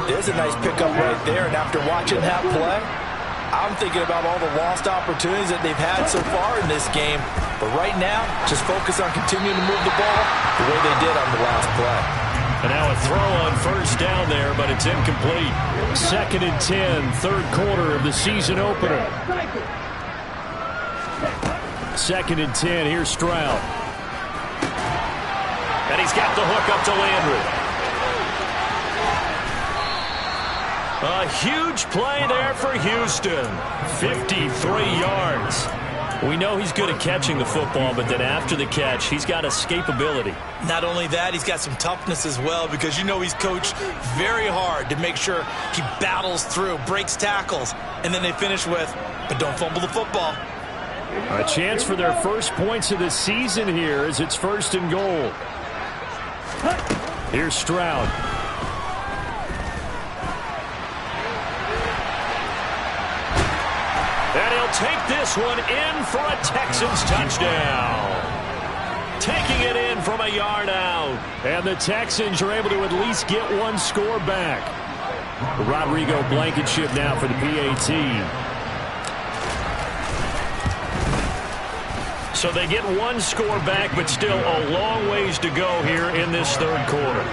There's a nice pickup right there, and after watching that play, I'm thinking about all the lost opportunities that they've had so far in this game. But right now, just focus on continuing to move the ball the way they did on the last play. And now a throw on 1st down there, but it's incomplete. 2nd and 10, 3rd quarter of the season opener. 2nd and 10, here's Stroud. And he's got the hook up to Landry. A huge play there for Houston. 53 yards. We know he's good at catching the football, but then after the catch, he's got escapability. Not only that, he's got some toughness as well because you know he's coached very hard to make sure he battles through, breaks tackles, and then they finish with, but don't fumble the football. A chance for their first points of the season here as it's 1st and goal. Here's Stroud. And he'll take this one in for a Texans touchdown. taking it in from a yard out. And the Texans are able to at least get one score back. Rodrigo Blankenship now for the PAT. So they get one score back, but still a long ways to go here in this third quarter.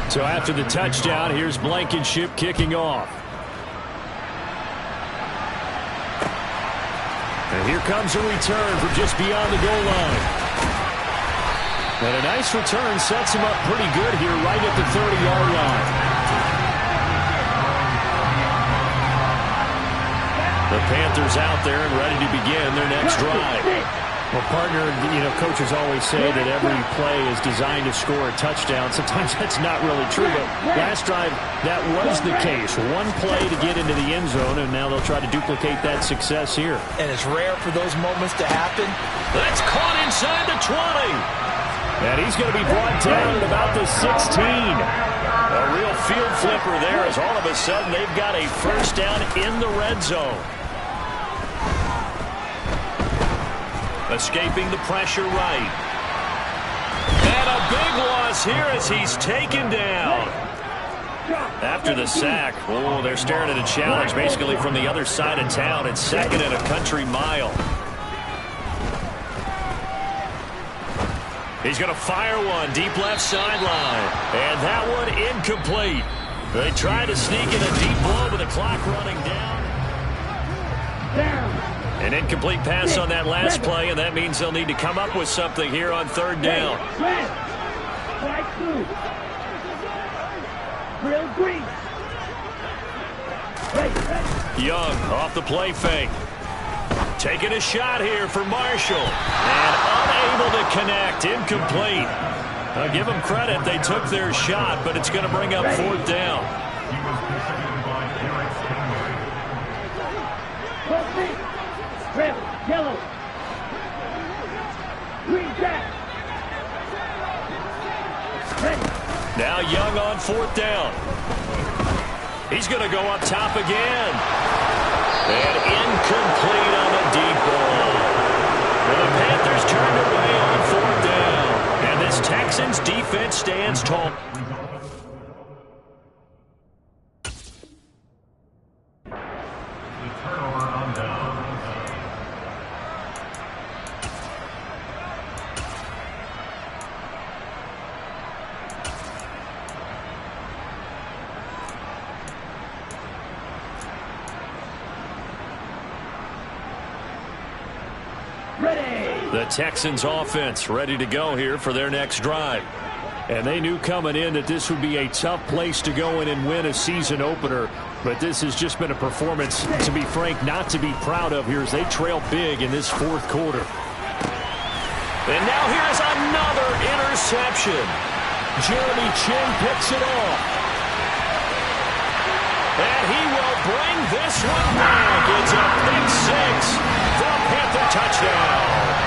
So after the touchdown, here's Blankenship kicking off. And here comes a return from just beyond the goal line. And a nice return sets him up pretty good here right at the 30-yard line. The Panthers out there and ready to begin their next drive. Well, partner, coaches always say that every play is designed to score a touchdown. Sometimes that's not really true, but last drive, that was the case. One play to get into the end zone, and now they'll try to duplicate that success here. And it's rare for those moments to happen. That's caught inside the 20. And he's going to be brought down at about the 16. A real field flipper there as all of a sudden they've got a first down in the red zone. Escaping the pressure right. And a big loss here as he's taken down. After the sack, they're staring at a challenge basically from the other side of town. It's second and a country mile. He's going to fire one deep left sideline. And that one incomplete. They try to sneak in a deep blow, but the clock running down. An incomplete pass on that last play, and that means they'll need to come up with something here on third down. Young off the play fake. Taking a shot here for Marshall. And unable to connect. Incomplete. I'll give them credit. They took their shot, but it's going to bring up fourth down. Red, yellow, green, jack. Now Young on fourth down. He's going to go up top again. And incomplete on the deep ball. Well, the Panthers turned away on fourth down. And this Texans defense stands tall. The Texans offense ready to go here for their next drive. And they knew coming in that this would be a tough place to go in and win a season opener. But this has just been a performance, to be frank, not to be proud of here as they trail big in this fourth quarter. And now here's another interception. Jeremy Chin picks it off. And he will bring this one back. It's a pick six. The Panther touchdown.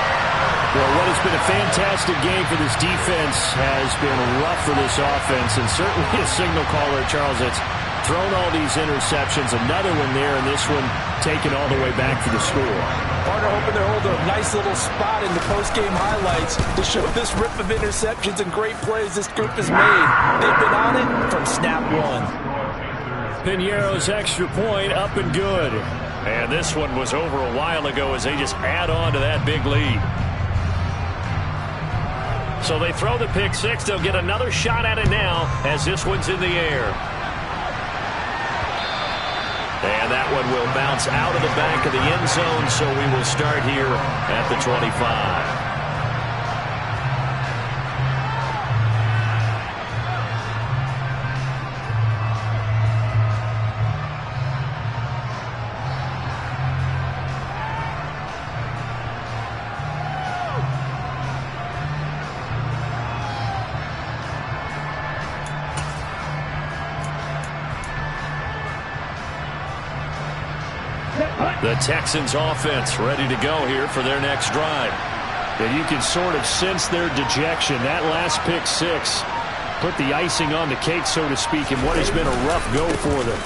Well, what has been a fantastic game for this defense has been rough for this offense, and certainly a signal caller, Charles, that's thrown all these interceptions. Another one there, and this one taken all the way back for the score. Partner hoping to hold a nice little spot in the post-game highlights to show this rip of interceptions and great plays this group has made. They've been on it from snap one. Piñeiro's extra point up and good. And this one was over a while ago as they just add on to that big lead. So they throw the pick six. They'll get another shot at it now as this one's in the air. And that one will bounce out of the back of the end zone, so we will start here at the 25. The Texans offense ready to go here for their next drive. And you can sort of sense their dejection. That last pick six put the icing on the cake, so to speak, in what has been a rough go for them.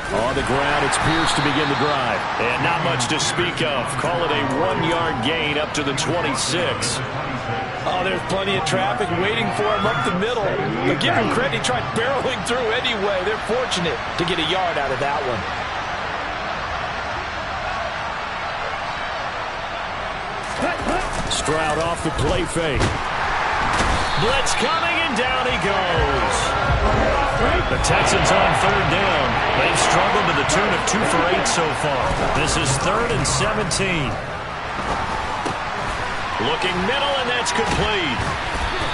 On the ground, it's Pierce to begin the drive. And not much to speak of. Call it a 1-yard gain up to the 26. Oh, there's plenty of traffic waiting for him up the middle. But give him credit, he tried barreling through anyway. They're fortunate to get a yard out of that one. Stroud off the play fake. Blitz coming, and down he goes. The Texans on third down. They've struggled to the tune of 2 for 8 so far. This is 3rd and 17. Looking middle, and that's complete.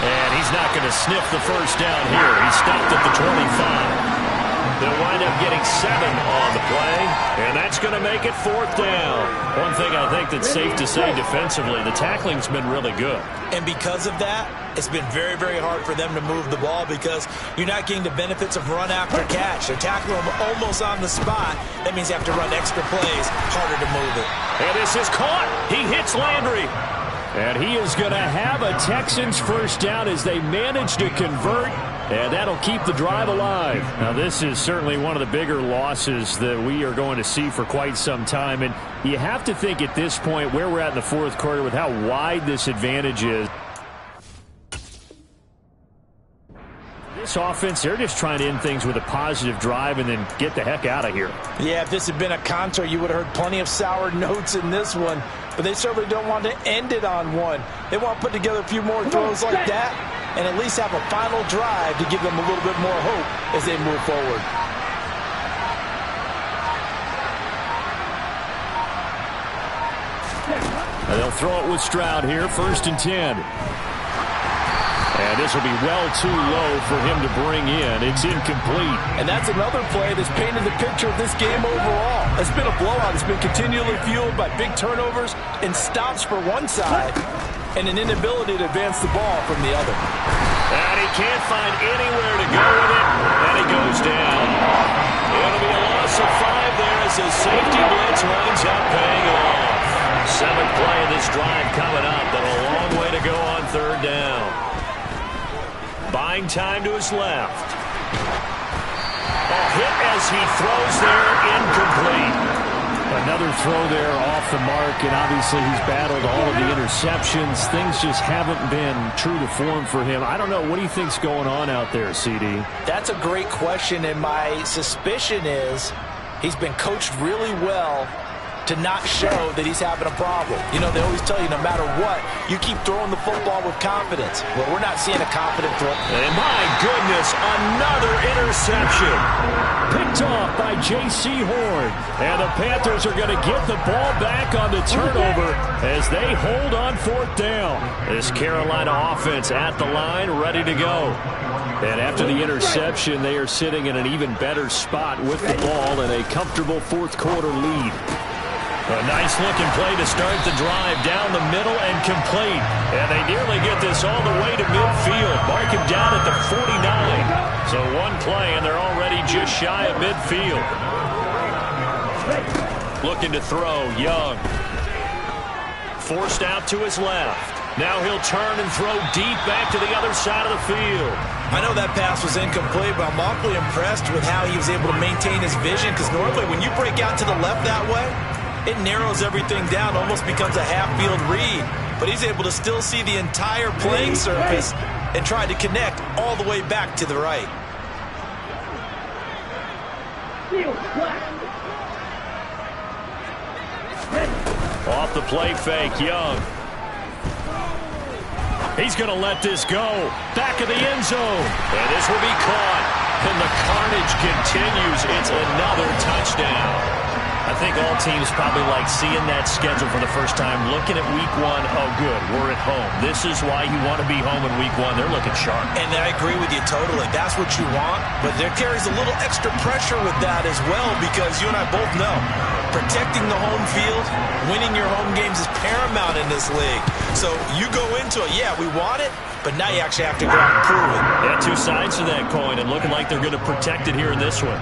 And he's not going to sniff the first down here. He stopped at the 25. They'll wind up getting 7 on the play, and that's going to make it 4th down. One thing I think that's safe to say defensively, the tackling's been really good. And because of that, it's been very, very hard for them to move the ball because you're not getting the benefits of run after catch. They're tackling them almost on the spot. That means you have to run extra plays, harder to move it. And this is caught. He hits Landry. And he is going to have a Texans first down as they manage to convert. And that'll keep the drive alive. Now, this is certainly one of the bigger losses that we are going to see for quite some time. And you have to think at this point where we're at in the 4th quarter with how wide this advantage is. This offense, they're just trying to end things with a positive drive and then get the heck out of here. Yeah, if this had been a counter, you would have heard plenty of sour notes in this one. But they certainly don't want to end it on one. They want to put together a few more throws like that and at least have a final drive to give them a little bit more hope as they move forward. And they'll throw it with Stroud here, 1st and 10. And this will be well too low for him to bring in. It's incomplete. And that's another play that's painted the picture of this game overall. It's been a blowout. It's been continually fueled by big turnovers and stops for one side and an inability to advance the ball from the other. And he can't find anywhere to go with it, and he goes down. It'll be a loss of 5 there as his safety blitz winds up paying off. 7th play of this drive coming up, but a long way to go on 3rd down. Buying time to his left. A hit as he throws there, incomplete. Another throw there off the mark, and obviously he's battled all of the interceptions. Things just haven't been true to form for him. I don't know. What do you think's going on out there, CD? That's a great question, and my suspicion is he's been coached really well to not show that he's having a problem. You know, they always tell you no matter what, you keep throwing the football with confidence. Well, we're not seeing a confident throw. And my goodness, another interception. Picked off by J.C. Horn. And the Panthers are going to get the ball back on the turnover as they hold on 4th down. This Carolina offense at the line, ready to go. And after the interception, they are sitting in an even better spot with the ball and a comfortable 4th quarter lead. A nice-looking play to start the drive down the middle and complete. And they nearly get this all the way to midfield. Mark him down at the 49. So one play, and they're already just shy of midfield. Looking to throw, Young. Forced out to his left. Now he'll turn and throw deep back to the other side of the field. I know that pass was incomplete, but I'm awfully impressed with how he was able to maintain his vision, because normally when you break out to the left that way, it narrows everything down, almost becomes a half-field read. But he's able to still see the entire playing surface and try to connect all the way back to the right. Off the play fake, Young. He's going to let this go. Back of the end zone. And this will be caught. And the carnage continues. It's another touchdown. I think all teams probably like seeing that schedule for the first time, looking at week 1. Oh, good, we're at home. This is why you want to be home in week 1. They're looking sharp. And I agree with you totally. That's what you want. But there carries a little extra pressure with that as well, because you and I both know protecting the home field, winning your home games is paramount in this league. So you go into it, yeah, we want it, but now you actually have to go out and prove it. Yeah, 2 sides to that coin, and looking like they're going to protect it here in this one.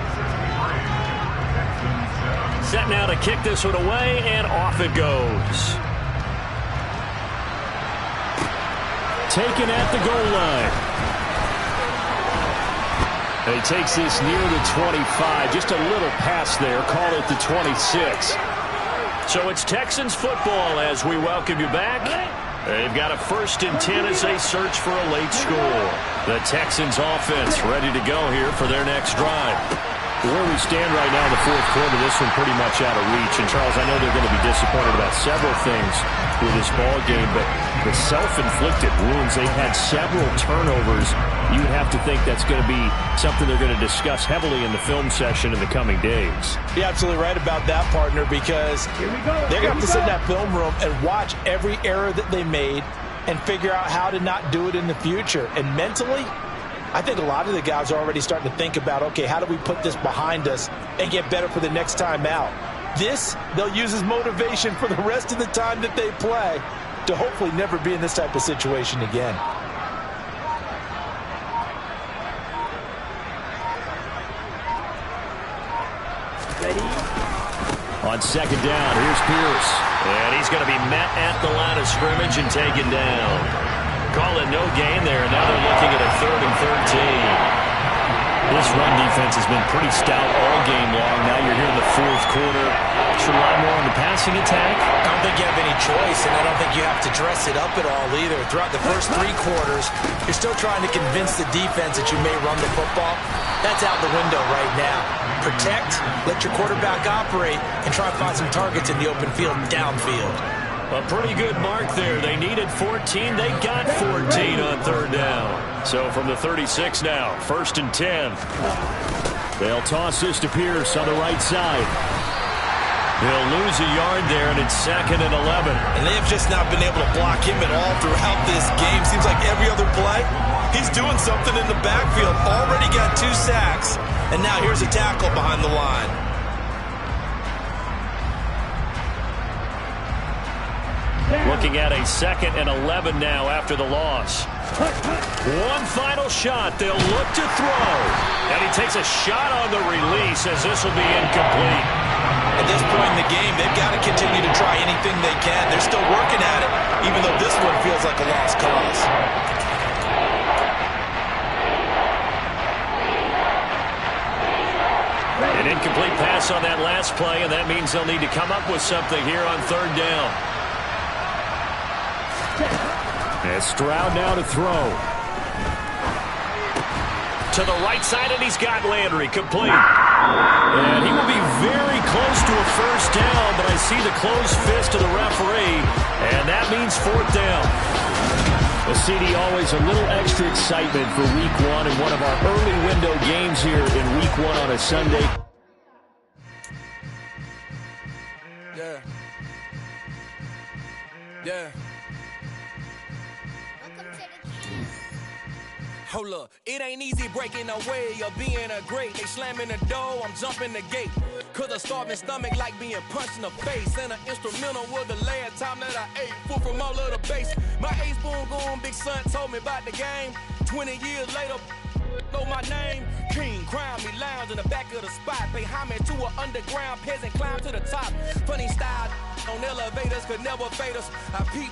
Set now to kick this one away, and off it goes. Taken at the goal line. And he takes this near the 25. Just a little pass there. Call it the 26. So it's Texans football as we welcome you back. They've got a 1st and 10 as they search for a late score. The Texans offense ready to go here for their next drive. Where we stand right now in the 4th quarter, this one pretty much out of reach. And, Charles, I know they're going to be disappointed about several things with this ball game, but the self-inflicted wounds, they've had several turnovers. You would have to think that's going to be something they're going to discuss heavily in the film session in the coming days. You're absolutely right about that, partner, because they're going to have to sit in that film room and watch every error that they made and figure out how to not do it in the future. And mentally, I think a lot of the guys are already starting to think about, okay, how do we put this behind us and get better for the next time out? This, they'll use as motivation for the rest of the time that they play to hopefully never be in this type of situation again. Ready? On 2nd down, here's Pierce. And he's going to be met at the line of scrimmage and taken down. Call it no gain there. Now they're looking at a 3rd and 13. This run defense has been pretty stout all game long. Now you're here in the 4th quarter. Should rely more on the passing attack. I don't think you have any choice, and I don't think you have to dress it up at all either. Throughout the first 3 quarters, you're still trying to convince the defense that you may run the football. That's out the window right now. Protect, let your quarterback operate, and try to find some targets in the open field downfield. A pretty good mark there. They needed 14. They got 14 on 3rd down. So from the 36 now, 1st and 10. They'll toss this to Pierce on the right side. He'll lose a yard there, and it's 2nd and 11. And they have just not been able to block him at all throughout this game. Seems like every other play, he's doing something in the backfield. Already got 2 sacks, and now here's a tackle behind the line. Looking at a 2nd and 11 now after the loss. One final shot. They'll look to throw. And he takes a shot on the release as this will be incomplete. At this point in the game, they've got to continue to try anything they can. They're still working at it, even though this one feels like a lost cause. An incomplete pass on that last play, and that means they'll need to come up with something here on 3rd down. And Stroud now to throw. To the right side, and he's got Landry complete. And he will be very close to a 1st down, but I see the closed fist of the referee, and that means 4th down. Well, CD, always a little extra excitement for Week 1 and one of our early window games here in Week 1 on a Sunday. Yeah. Hold up, it ain't easy breaking away or being a great. They slamming the door, I'm jumping the gate. Cause a starving stomach like being punched in the face. And an instrumental was the last time that I ate food from all of the base. My ace boom goon, big son told me about the game. 20 years later, know my name. King, crown me, lounge in the back of the spot. Pay homage to an underground peasant, climb to the top. Funny style on elevators could never fade us. I peep